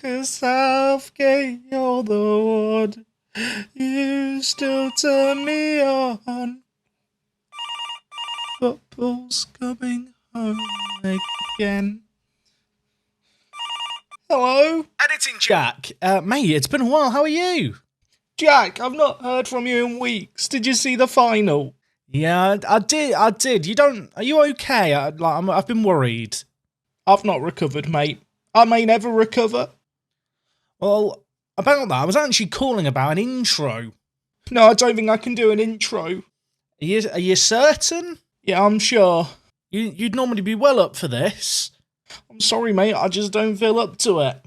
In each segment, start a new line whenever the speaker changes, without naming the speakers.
'Cause Southgate, you're the one. You still turn me on. Football's coming home again. Hello?
Editing Jack. Mate, it's been a while. How are you?
Jack, I've not heard from you in weeks. Did you see the final?
Yeah, I did. Are you okay? I've been worried.
I've not recovered, mate. I may never recover.
Well, about that, I was actually calling about an intro.
No, I don't think I can do an intro.
Are you certain?
Yeah, I'm sure.
You'd normally be well up for this.
I'm sorry, mate. I just don't feel up to it.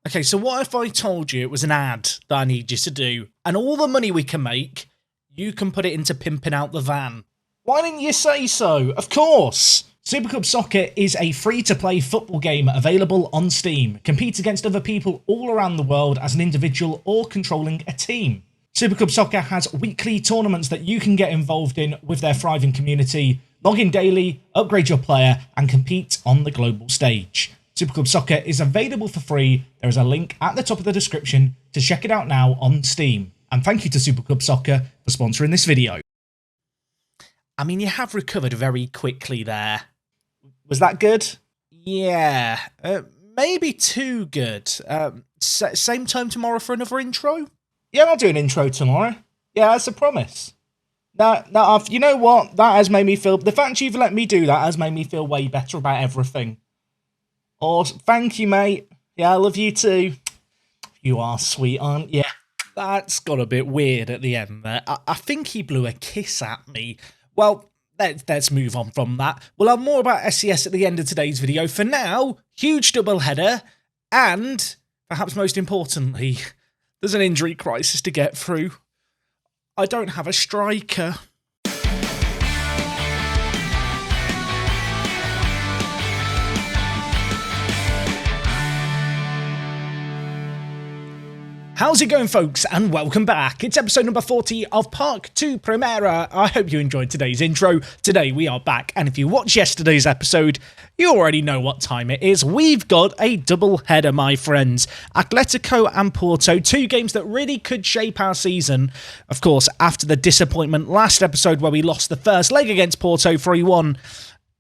Okay, so what if I told you it was an ad that I need you to do, and all the money we can make, you can put it into pimping out the van?
Why didn't you say so? Of course! Super Club Soccer is a free-to-play football game available on Steam. Compete against other people all around the world as an individual or controlling a team. Super Club Soccer has weekly tournaments that you can get involved in with their thriving community. Log in daily, upgrade your player, and compete on the global stage. Super Club Soccer is available for free. There is a link at the top of the description to check it out now on Steam. And thank you to Super Club Soccer for sponsoring this video.
I mean, you have recovered very quickly there.
Was that good?
Yeah, maybe too good. Same time tomorrow for another intro?
Yeah, I'll do an intro tomorrow. Yeah, that's a promise. Now, you know what? That has made me feel... The fact you've let me do that has made me feel way better about everything. Awesome. Thank you, mate. Yeah, I love you too. You are sweet, aren't you?
That's got a bit weird at the end there. I think he blew a kiss at me. Well, let's move on from that. We'll have more about SCS at the end of today's video. For now, huge double header, and perhaps most importantly, there's an injury crisis to get through. I don't have a striker. How's it going, folks, and welcome back. It's episode number 40 of Park 2 Primera. I hope you enjoyed today's intro. Today we are back, and if you watched yesterday's episode, you already know what time it is. We've got a double header, my friends. Atletico and Porto, two games that really could shape our season. Of course, after the disappointment last episode where we lost the first leg against Porto 3-1,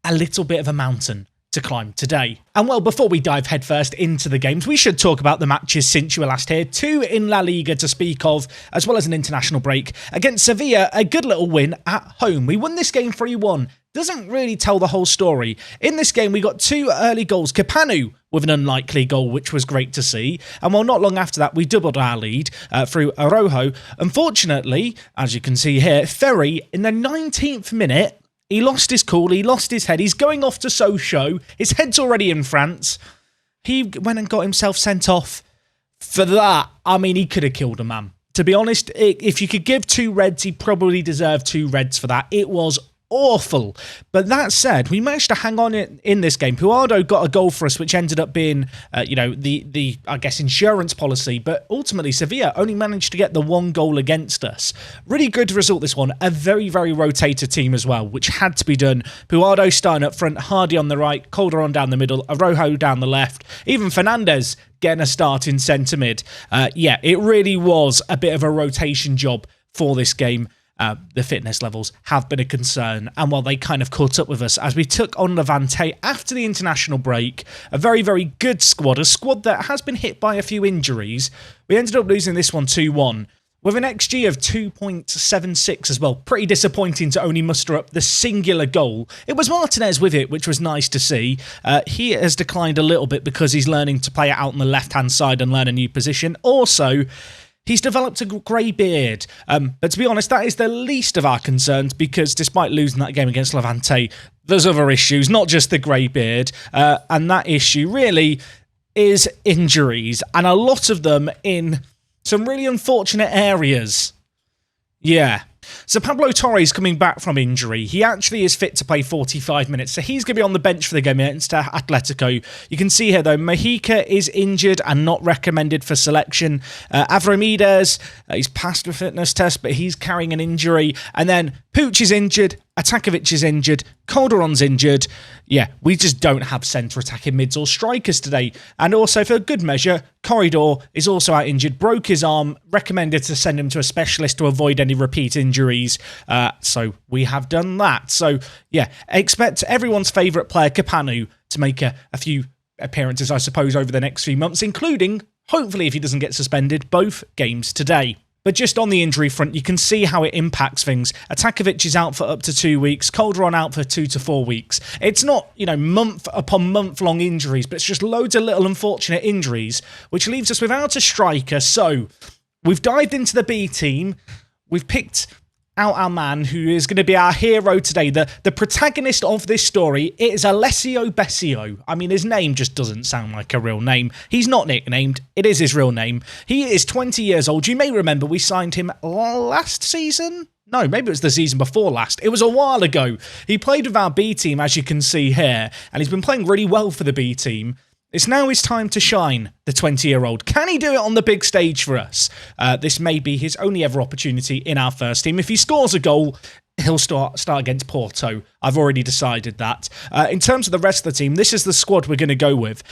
a little bit of a mountain to climb today. And well, before we dive headfirst into the games, we should talk about the matches since you were last here. Two in La Liga to speak of, as well as an international break. Against Sevilla, a good little win at home. We won this game 3-1. Doesn't really tell the whole story. In this game, we got two early goals. Capanu with an unlikely goal, which was great to see. And well, not long after that, we doubled our lead through Araujo. Unfortunately, as you can see here, Ferry, in the 19th minute, he lost his cool, he lost his head, he's going off to Sochaux, his head's already in France. He went and got himself sent off. For that, I mean, he could have killed a man. To be honest, if you could give two reds, he probably deserved two reds for that. It was awful. But that said, we managed to hang on in this game. Puardo got a goal for us, which ended up being, the I guess, insurance policy. But ultimately, Sevilla only managed to get the one goal against us. Really good result, this one. A very, very rotated team as well, which had to be done. Puardo starting up front, Hardy on the right, Calderon down the middle, Araujo down the left. Even Fernandez getting a start in centre mid. Yeah, it really was a bit of a rotation job for this game. The fitness levels have been a concern, and while they kind of caught up with us as we took on Levante after the international break, a very, very good squad, a squad that has been hit by a few injuries. We ended up losing this one 2-1 with an XG of 2.76 as well. Pretty disappointing to only muster up the singular goal. It was Martinez with it, which was nice to see. He has declined a little bit because he's learning to play it out on the left-hand side and learn a new position. Also, he's developed a grey beard, but to be honest, that is the least of our concerns because despite losing that game against Levante, there's other issues, not just the grey beard, and that issue really is injuries, and a lot of them in some really unfortunate areas. Yeah. So Pablo Torres coming back from injury. He actually is fit to play 45 minutes, so he's going to be on the bench for the game against Atletico. You can see here, though, Mejica is injured and not recommended for selection. Avromides, he's passed the fitness test, but he's carrying an injury. And then Pooch is injured Atakovic is injured. Calderon's injured. Yeah, we just don't have centre attacking mids or strikers today. And also, for good measure, Corridor is also out injured. Broke his arm. Recommended to send him to a specialist to avoid any repeat injuries. So we have done that. So, yeah, expect everyone's favourite player, Kapanu, to make a few appearances, I suppose, over the next few months, including, hopefully, if he doesn't get suspended, both games today. But just on the injury front, you can see how it impacts things. Atakovic is out for up to 2 weeks, Calderon out for 2 to 4 weeks. It's not, month upon month long injuries, but it's just loads of little unfortunate injuries, which leaves us without a striker. So we've dived into the B team. We've picked out our man who is going to be our hero today, the protagonist of this story. It is Alessio Bessio. I mean, his name just doesn't sound like a real name. He's not nicknamed. It is his real name. He is 20 years old. You may remember we signed him last season. No, maybe it was the season before last. It was a while ago. He played with our B team, as you can see here, and he's been playing really well for the B team. It's now his time to shine, the 20-year-old. Can he do it on the big stage for us? This may be his only ever opportunity in our first team. If he scores a goal, he'll start against Porto. I've already decided that. In terms of the rest of the team, this is the squad we're going to go with.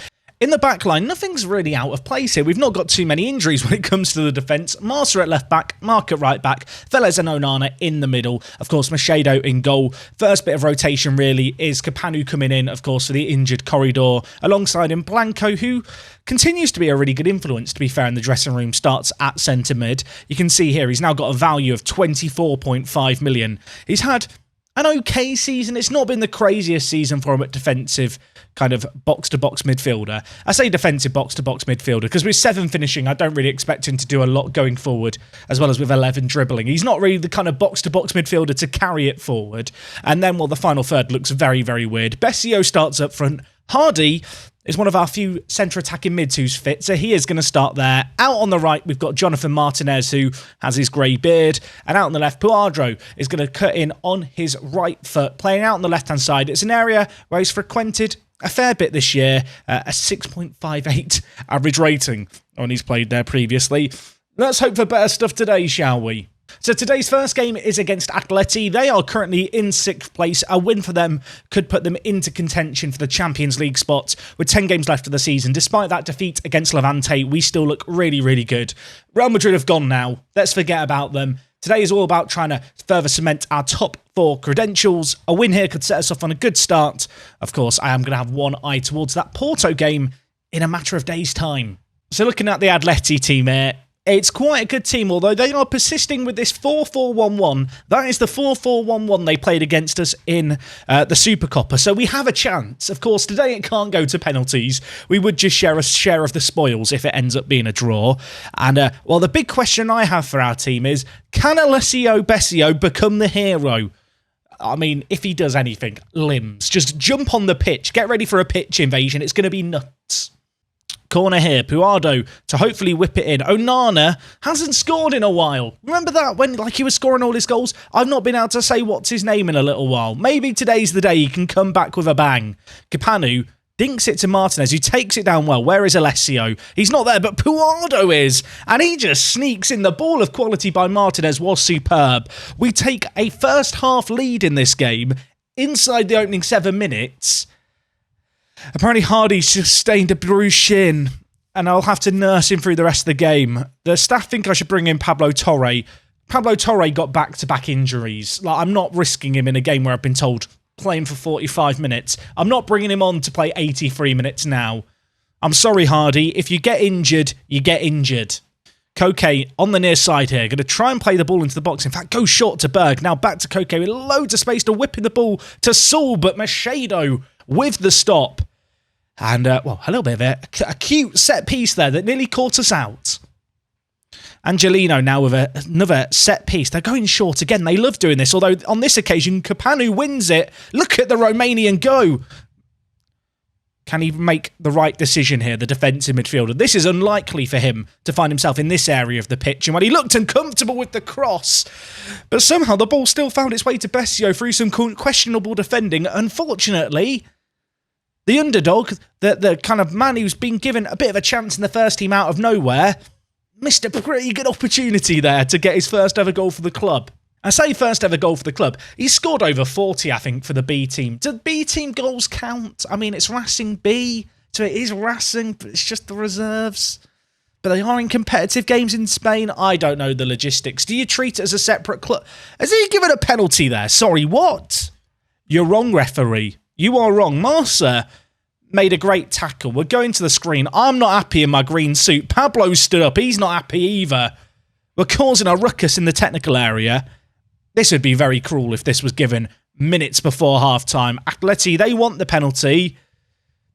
In the back line, nothing's really out of place here. We've not got too many injuries when it comes to the defence. Marsa at left back, Mark at right back, Velez and Onana in the middle. Of course, Machedo in goal. First bit of rotation really is Kapanu coming in, of course, for the injured Corridor. Alongside him, Blanco, who continues to be a really good influence, to be fair, in the dressing room, starts at centre mid. You can see here, he's now got a value of 24.5 million. He's had an okay season. It's not been the craziest season for him at defensive kind of box-to-box midfielder. I say defensive box-to-box midfielder because with 7 finishing, I don't really expect him to do a lot going forward, as well as with 11 dribbling. He's not really the kind of box-to-box midfielder to carry it forward. And then, well, the final third looks very, very weird. Bessio starts up front. Hardy is one of our few centre-attacking mids who's fit, so he is going to start there. Out on the right, we've got Jonathan Martinez, who has his grey beard, and out on the left, Puadro is going to cut in on his right foot, playing out on the left-hand side. It's an area where he's frequented a fair bit this year, a 6.58 average rating when he's played there previously. Let's hope for better stuff today, shall we? So today's first game is against Atleti. They are currently in 6th place. A win for them could put them into contention for the Champions League spot with 10 games left of the season. Despite that defeat against Levante, we still look really, really good. Real Madrid have gone now. Let's forget about them. Today is all about trying to further cement our top 4 credentials. A win here could set us off on a good start. Of course, I am going to have one eye towards that Porto game in a matter of days' time. So looking at the Atleti team here, it's quite a good team, although they are persisting with this 4-4-1-1. That is the 4-4-1-1 they played against us in the Super Coppa. So we have a chance. Of course, today it can't go to penalties. We would just share a share of the spoils if it ends up being a draw. And, well, the big question I have for our team is, can Alessio Bessio become the hero? I mean, if he does anything, limbs. Just jump on the pitch. Get ready for a pitch invasion. It's going to be nuts. Corner here, Puado to hopefully whip it in. Onana hasn't scored in a while. Remember that when he was scoring all his goals? I've not been able to say what's his name in a little while. Maybe today's the day he can come back with a bang. Kapanu dinks it to Martinez, who takes it down well. Where is Alessio? He's not there, but Puado is. And he just sneaks in. The ball of quality by Martinez was superb. We take a first half lead in this game inside the opening 7 minutes. Apparently Hardy sustained a bruised shin, and I'll have to nurse him through the rest of the game. The staff think I should bring in Pablo Torre. Pablo Torre got back-to-back injuries. I'm not risking him in a game where I've been told playing for 45 minutes. I'm not bringing him on to play 83 minutes now. I'm sorry, Hardy. If you get injured, you get injured. Koke on the near side here. Going to try and play the ball into the box. In fact, go short to Berg. Now back to Koke with loads of space to whip in the ball to Saul, but Machedo with the stop. And, well, a little bit of a cute set piece there that nearly caught us out. Angelino now with another set piece. They're going short again. They love doing this, although on this occasion, Kapanu wins it. Look at the Romanian go. Can he make the right decision here, the defensive midfielder? This is unlikely for him to find himself in this area of the pitch. And when he looked uncomfortable with the cross, but somehow the ball still found its way to Bessio through some questionable defending. Unfortunately, the underdog, the kind of man who's been given a bit of a chance in the first team out of nowhere, missed a pretty good opportunity there to get his first ever goal for the club. I say first ever goal for the club. He scored over 40, I think, for the B team. Do B team goals count? I mean, it's Racing B, so it is Racing, but it's just the reserves. But they are in competitive games in Spain. I don't know the logistics. Do you treat it as a separate club? Has he given a penalty there? Sorry, what? You're wrong, referee. You are wrong. Marca made a great tackle. We're going to the screen. I'm not happy in my green suit. Pablo stood up. He's not happy either. We're causing a ruckus in the technical area. This would be very cruel if this was given minutes before half-time. Atleti, they want the penalty.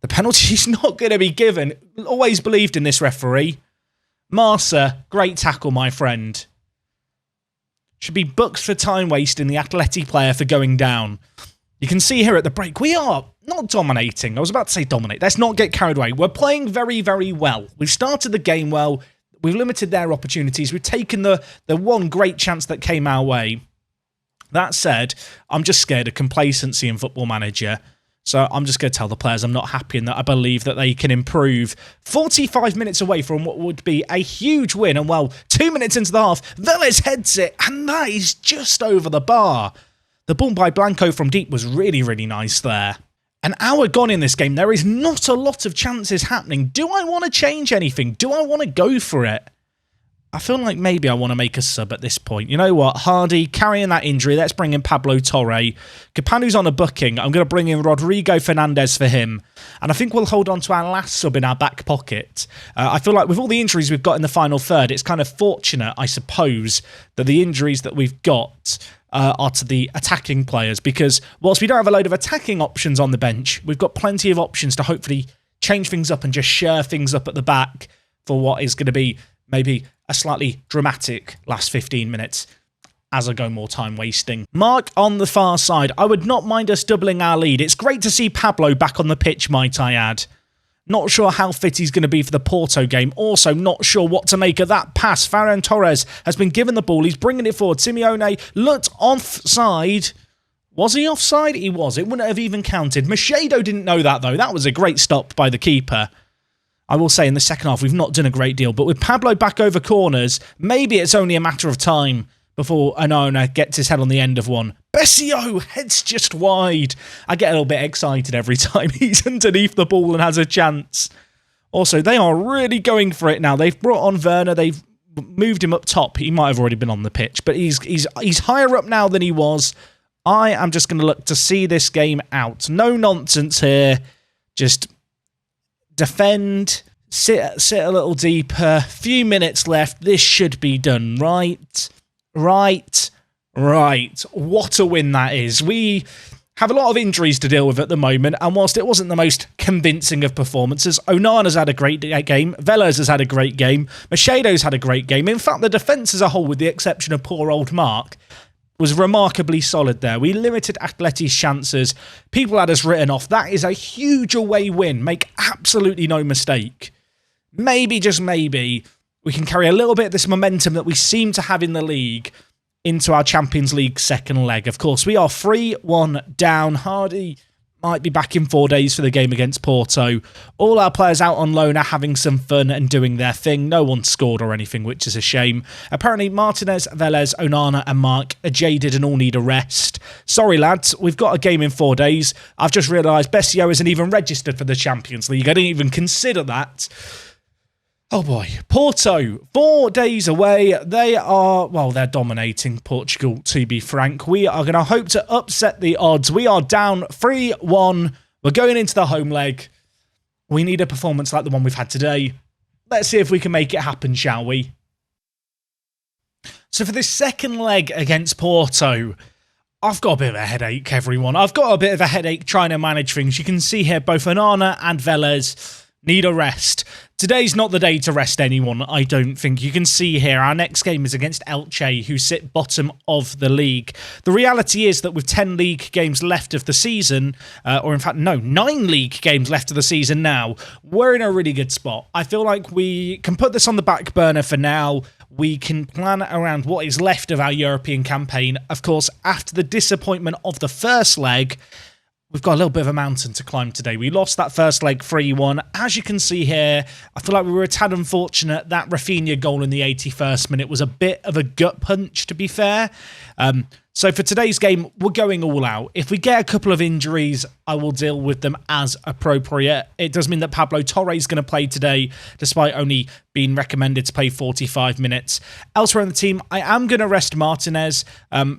The penalty's not going to be given. Always believed in this referee. Marca, great tackle, my friend. Should be booked for time wasting the Atleti player for going down. You can see here at the break, we are not dominating. I was about to say dominate. Let's not get carried away. We're playing very, very well. We've started the game well. We've limited their opportunities. We've taken the one great chance that came our way. That said, I'm just scared of complacency in Football Manager. So I'm just going to tell the players I'm not happy and that I believe that they can improve. 45 minutes away from what would be a huge win. And well, 2 minutes into the half, Vélez heads it. And that is just over the bar. The ball by Blanco from deep was really, really nice there. An hour gone in this game. There is not a lot of chances happening. Do I want to change anything? Do I want to go for it? I feel like maybe I want to make a sub at this point. You know what? Hardy carrying that injury. Let's bring in Pablo Torre. Capanu's on a booking. I'm going to bring in Rodrigo Fernandez for him. And I think we'll hold on to our last sub in our back pocket. I feel like with all the injuries we've got in the final third, it's kind of fortunate, I suppose, that the injuries that we've got are to the attacking players. Because whilst we don't have a load of attacking options on the bench, we've got plenty of options to hopefully change things up and just share things up at the back for what is going to be maybe a slightly dramatic last 15 minutes as I go more time wasting. Mark on the far side. I would not mind us doubling our lead. It's great to see Pablo back on the pitch, might I add. Not sure how fit he's going to be for the Porto game. Also, not sure what to make of that pass. Ferran Torres has been given the ball. He's bringing it forward. Simeone looked offside. Was he offside? He was. It wouldn't have even counted. Machado didn't know that, though. That was a great stop by the keeper. I will say in the second half, we've not done a great deal. But with Pablo back over corners, maybe it's only a matter of time before Onana gets his head on the end of one. Besio heads just wide. I get a little bit excited every time he's underneath the ball and has a chance. Also, they are really going for it now. They've brought on Werner. They've moved him up top. He might have already been on the pitch, but he's higher up now than he was. I am just going to look to see this game out. No nonsense here. Just defend, sit a little deeper. Few minutes left. This should be done. Right. What a win that is. We have a lot of injuries to deal with at the moment, and whilst it wasn't the most convincing of performances, Onana's had a great game, Vélez has had a great game, Machado's had a great game. In fact, the defence as a whole, with the exception of poor old Mark, was remarkably solid there. We limited Atleti's chances. People had us written off. That is a huge away win. Make absolutely no mistake. Maybe, just maybe, we can carry a little bit of this momentum that we seem to have in the league into our Champions League second leg. Of course, we are 3-1 down. Hardy might be back in 4 days for the game against Porto. All our players out on loan are having some fun and doing their thing. No one scored or anything, which is a shame. Apparently, Martinez, Vélez, Onana and Mark are jaded and all need a rest. Sorry, lads, we've got a game in 4 days. I've just realised Besio isn't even registered for the Champions League. I didn't even consider that. Oh boy, Porto, 4 days away. They are, well, they're dominating Portugal, to be frank. We are going to hope to upset the odds. We are down 3-1. We're going into the home leg. We need a performance like the one we've had today. Let's see if we can make it happen, shall we? So for this second leg against Porto, I've got a bit of a headache, everyone. I've got a bit of a headache trying to manage things. You can see here both Onana and Vélez need a rest. Today's not the day to rest anyone, I don't think. You can see here, our next game is against Elche, who sit bottom of the league. The reality is that with 10 league games left of the season, or in fact, no, 9 league games left of the season now, we're in a really good spot. I feel like we can put this on the back burner for now. We can plan around what is left of our European campaign. Of course, after the disappointment of the first leg, we've got a little bit of a mountain to climb today. We lost that first leg 3-1. As you can see here, I feel like we were a tad unfortunate. That Rafinha goal in the 81st minute was a bit of a gut punch, to be fair. So for today's game, we're going all out. If we get a couple of injuries, I will deal with them as appropriate. It does mean that Pablo Torre is going to play today, despite only being recommended to play 45 minutes. Elsewhere in the team, I am going to rest Martinez,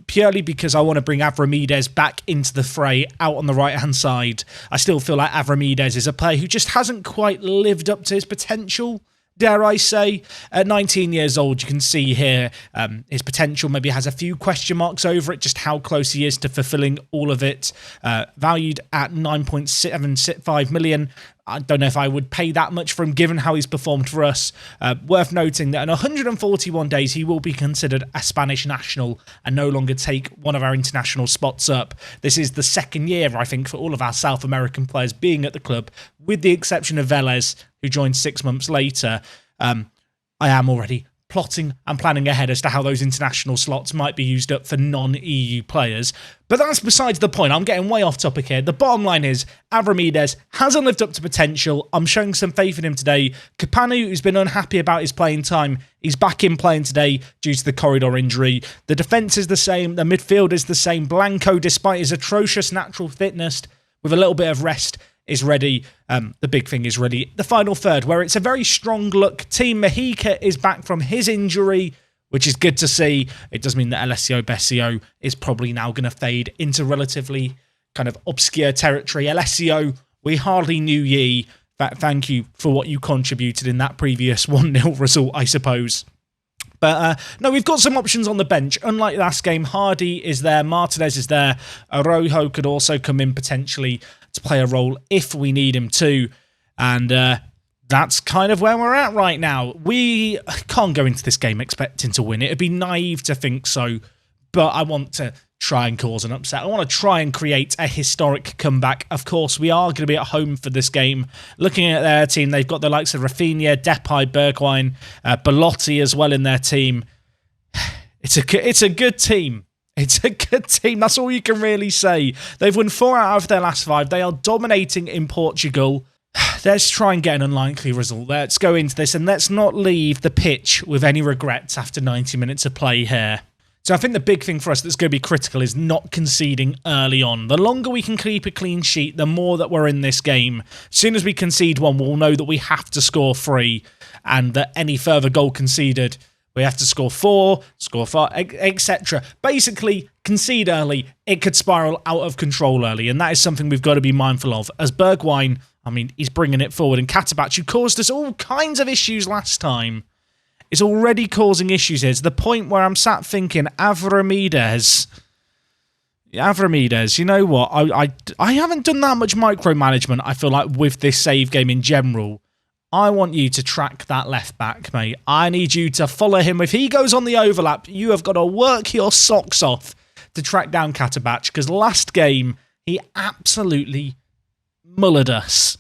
purely because I want to bring Avramides back into the fray out on the right-hand side. I still feel like Avramides is a player who just hasn't quite lived up to his potential, dare I say. At 19 years old, you can see here his potential maybe has a few question marks over it, just how close he is to fulfilling all of it. Valued at 9.75 million. I don't know if I would pay that much for him, given how he's performed for us. Worth noting that in 141 days, he will be considered a Spanish national and no longer take one of our international spots up. This is the second year, I think, for all of our South American players being at the club, with the exception of Vélez, who joined 6 months later. I am already plotting and planning ahead as to how those international slots might be used up for non-EU players. But that's besides the point. I'm getting way off topic here. The bottom line is, Avramides hasn't lived up to potential. I'm showing some faith in him today. Capanu, who's been unhappy about his playing time, he's back in playing today due to the corridor injury. The defence is the same. The midfield is the same. Blanco, despite his atrocious natural fitness, with a little bit of rest, is ready. The big thing is ready. The final third, where it's a very strong look team. Mexica is back from his injury, which is good to see. It does mean that Alessio Bessio is probably now going to fade into relatively kind of obscure territory. Alessio, we hardly knew ye. Thank you for what you contributed in that previous 1-0 result, I suppose. But no, we've got some options on the bench. Unlike last game, Hardy is there, Martinez is there. Araujo could also come in potentially to play a role if we need him to. And that's kind of where we're at right now. We can't go into this game expecting to win. It'd be naive to think so, but I want to try and cause an upset. I want to try and create a historic comeback. Of course, we are going to be at home for this game. Looking at their team, they've got the likes of Rafinha, Depay, Bergwijn, Belotti as well in their team. It's a good team. It's a good team. That's all you can really say. They've won 4 out of their last 5. They are dominating in Portugal. Let's try and get an unlikely result. Let's go into this and let's not leave the pitch with any regrets after 90 minutes of play here. So I think the big thing for us that's going to be critical is not conceding early on. The longer we can keep a clean sheet, the more that we're in this game. As soon as we concede one, we'll know that we have to score 3 and that any further goal conceded, we have to score 4, score 5, etc. Basically, concede early. It could spiral out of control early, and that is something we've got to be mindful of. As Bergwijn, I mean, he's bringing it forward, and Katabac, who caused us all kinds of issues last time, is already causing issues here to the point where I'm sat thinking, Avramides, you know what? I haven't done that much micromanagement, I feel like, with this save game in general. I want you to track that left back, mate. I need you to follow him. If he goes on the overlap, you have got to work your socks off to track down Katabac, because last game, he absolutely mullered us.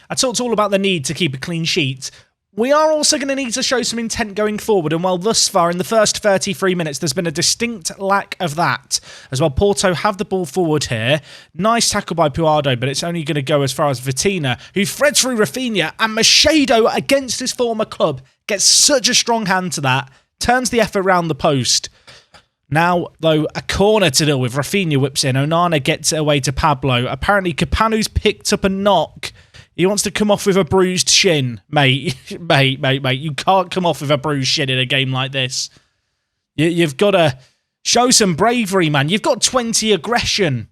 I talked all about the need to keep a clean sheet. We are also going to need to show some intent going forward, and while thus far in the first 33 minutes there's been a distinct lack of that as well. Porto have the ball forward here. Nice tackle by Puado, but it's only going to go as far as Vitina, who threads through Rafinha, and Machado against his former club gets such a strong hand to that, turns the effort round the post. Now, though, a corner to deal with. Rafinha whips in. Onana gets it away to Pablo. Apparently, Capanu's picked up a knock. He wants to come off with a bruised shin. Mate. You can't come off with a bruised shin in a game like this. You've got to show some bravery, man. You've got 20 aggression.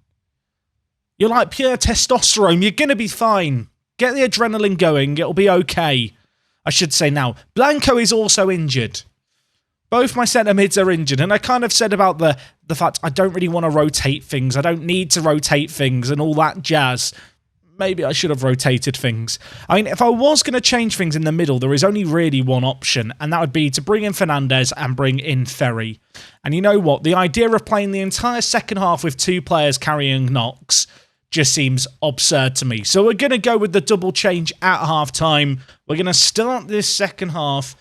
You're like pure testosterone. You're going to be fine. Get the adrenaline going. It'll be okay. I should say now, Blanco is also injured. Both my centre mids are injured, and I kind of said about the fact I don't really want to rotate things. I don't need to rotate things and all that jazz. Maybe I should have rotated things. I mean, if I was going to change things in the middle, there is only really one option, and that would be to bring in Fernandes and bring in Ferry. And you know what? The idea of playing the entire second half with 2 players carrying knocks just seems absurd to me. So we're going to go with the double change at half-time. We're going to start this second half.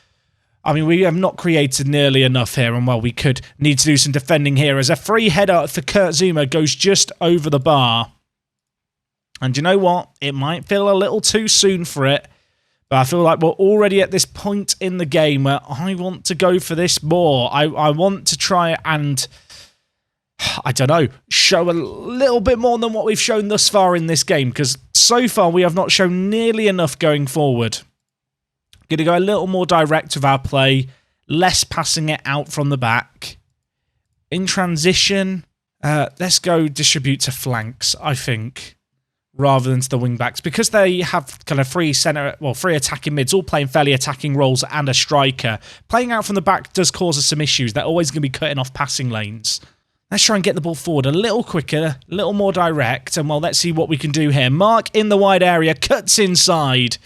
I mean, we have not created nearly enough here, and well, we could need to do some defending here as a free header for Kurt Zouma goes just over the bar. And you know what? It might feel a little too soon for it, but I feel like we're already at this point in the game where I want to go for this more. I want to try and, I don't know, show a little bit more than what we've shown thus far in this game, because so far we have not shown nearly enough going forward. Going to go a little more direct with our play, less passing it out from the back. In transition, let's go distribute to flanks, I think, rather than to the wing-backs, because they have kind of three attacking mids, all playing fairly attacking roles and a striker. Playing out from the back does cause us some issues. They're always going to be cutting off passing lanes. Let's try and get the ball forward a little quicker, a little more direct, and well, let's see what we can do here. Mark in the wide area, cuts inside,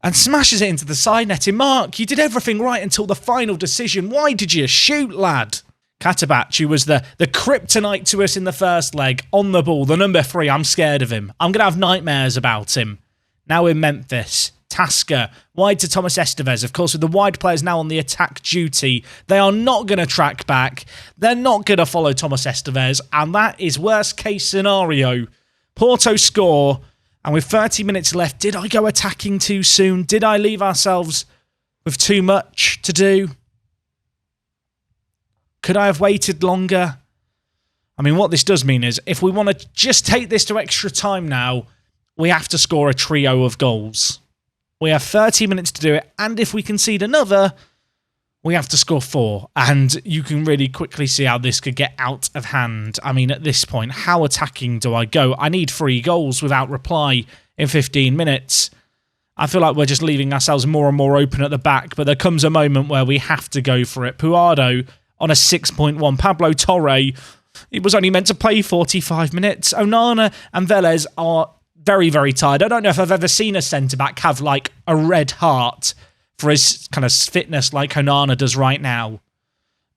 and smashes it into the side netting. Mark, you did everything right until the final decision. Why did you shoot, lad? Katabachi was the kryptonite to us in the first leg, on the ball, the number 3. I'm scared of him. I'm going to have nightmares about him. Now in Memphis, Tasker, wide to Thomas Estevez. Of course, with the wide players now on the attack duty, they are not going to track back. They're not going to follow Thomas Estevez, and that is worst case scenario. Porto score, and with 30 minutes left, did I go attacking too soon? Did I leave ourselves with too much to do? Could I have waited longer? I mean, what this does mean is, if we want to just take this to extra time now, we have to score a trio of goals. We have 30 minutes to do it, and if we concede another, we have to score 4. And you can really quickly see how this could get out of hand. I mean, at this point, how attacking do I go? I need 3 goals without reply in 15 minutes. I feel like we're just leaving ourselves more and more open at the back, but there comes a moment where we have to go for it. Puado on a 6.1. Pablo Torre, he was only meant to play 45 minutes. Onana and Velez are very, very tired. I don't know if I've ever seen a centre-back have, like, a red heart for his kind of fitness like Onana does right now.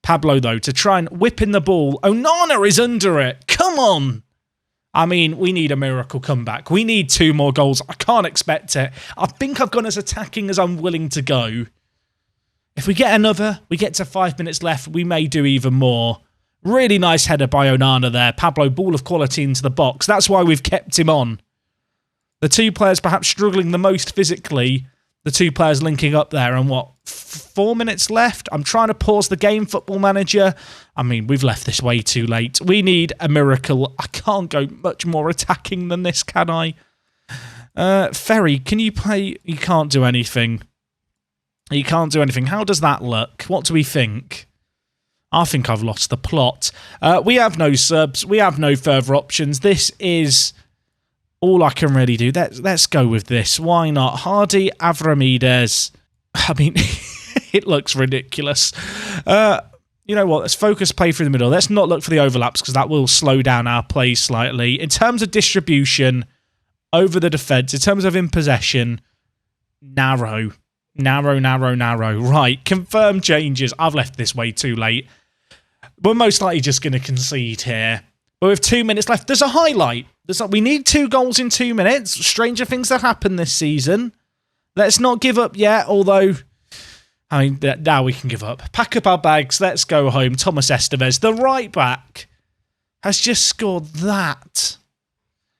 Pablo, though, to try and whip in the ball. Onana is under it. Come on. I mean, we need a miracle comeback. We need 2 more goals. I can't expect it. I think I've gone as attacking as I'm willing to go. If we get another, we get to 5 minutes left, we may do even more. Really nice header by Onana there. Pablo, ball of quality into the box. That's why we've kept him on. The 2 players perhaps struggling the most physically. The 2 players linking up there. And what, 4 minutes left? I'm trying to pause the game, Football Manager. I mean, we've left this way too late. We need a miracle. I can't go much more attacking than this, can I? Ferry, can you play? You can't do anything. You can't do anything. How does that look? What do we think? I think I've lost the plot. We have no subs. We have no further options. This is all I can really do. Let's go with this. Why not? Hardy, Avramides. I mean, it looks ridiculous. You know what? Let's focus play through the middle. Let's not look for the overlaps because that will slow down our play slightly. In terms of distribution, over the defence. In terms of in possession, narrow. Narrow. Right, confirm changes. I've left this way too late. We're most likely just going to concede here. But with 2 minutes left, there's a highlight. We need 2 goals in 2 minutes. Stranger things that happen this season. Let's not give up yet, although, I mean, now we can give up. Pack up our bags. Let's go home. Thomas Estevez, the right back, has just scored that.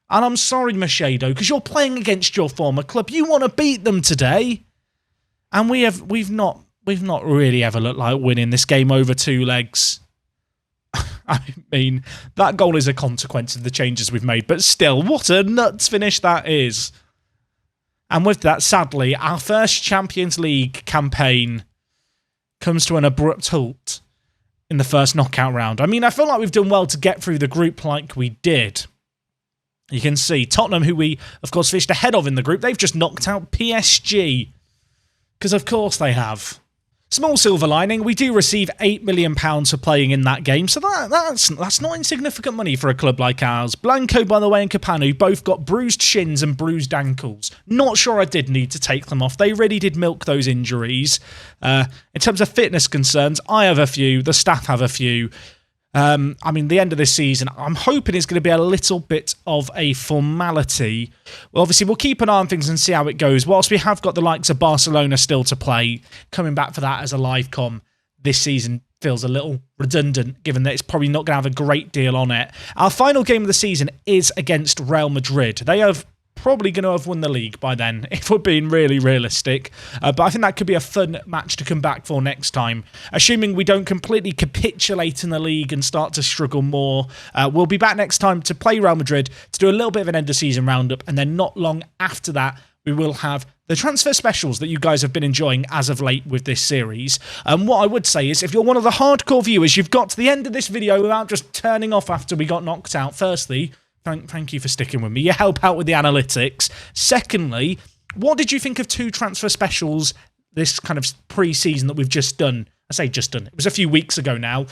And I'm sorry, Machedo, because you're playing against your former club. You want to beat them today. And we've not really ever looked like winning this game over 2 legs. I mean, that goal is a consequence of the changes we've made, but still, what a nuts finish that is. And with that, sadly, our first Champions League campaign comes to an abrupt halt in the first knockout round. I mean, I feel like we've done well to get through the group like we did. You can see Tottenham, who we, of course, finished ahead of in the group, they've just knocked out PSG. Because of course they have. Small silver lining, we do receive £8 million for playing in that game, so that's not insignificant money for a club like ours. Blanco, by the way, and Capanu both got bruised shins and bruised ankles. Not sure I did need to take them off. They really did milk those injuries. In terms of fitness concerns, I have a few, the staff have a few. I mean, the end of this season, I'm hoping it's going to be a little bit of a formality. Well, obviously, we'll keep an eye on things and see how it goes. Whilst we have got the likes of Barcelona still to play, coming back for that as a live com this season feels a little redundant, given that it's probably not going to have a great deal on it. Our final game of the season is against Real Madrid. They are probably going to have won the league by then, if we're being really realistic. But I think that could be a fun match to come back for next time. Assuming we don't completely capitulate in the league and start to struggle more, we'll be back next time to play Real Madrid, to do a little bit of an end-of-season roundup, and then not long after that, we will have the transfer specials that you guys have been enjoying as of late with this series. And what I would say is, if you're one of the hardcore viewers, you've got to the end of this video without just turning off after we got knocked out. Firstly, thank you for sticking with me. You help out with the analytics. Secondly, what did you think of 2 transfer specials this kind of pre-season that we've just done? I say just done. It was a few weeks ago now.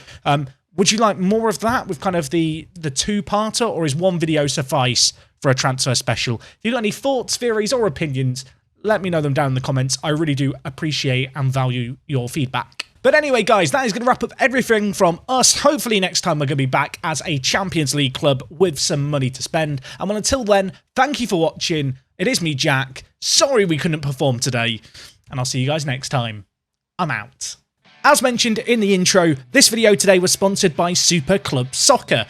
Would you like more of that with kind of the 2-parter, or is one video suffice for a transfer special? If you've got any thoughts, theories, or opinions, let me know them down in the comments. I really do appreciate and value your feedback. But anyway, guys, that is going to wrap up everything from us. Hopefully next time we're going to be back as a Champions League club with some money to spend. And well, until then, thank you for watching. It is me, Jack. Sorry we couldn't perform today. And I'll see you guys next time. I'm out. As mentioned in the intro, this video today was sponsored by Super Club Soccer.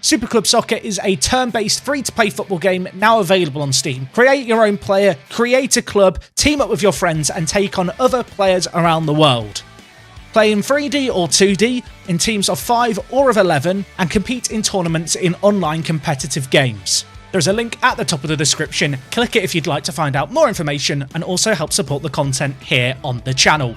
Super Club Soccer is a turn-based free-to-play football game now available on Steam. Create your own player, create a club, team up with your friends, and take on other players around the world. Play in 3D or 2D, in teams of 5 or of 11, and compete in tournaments in online competitive games. There's a link at the top of the description. Click it if you'd like to find out more information and also help support the content here on the channel.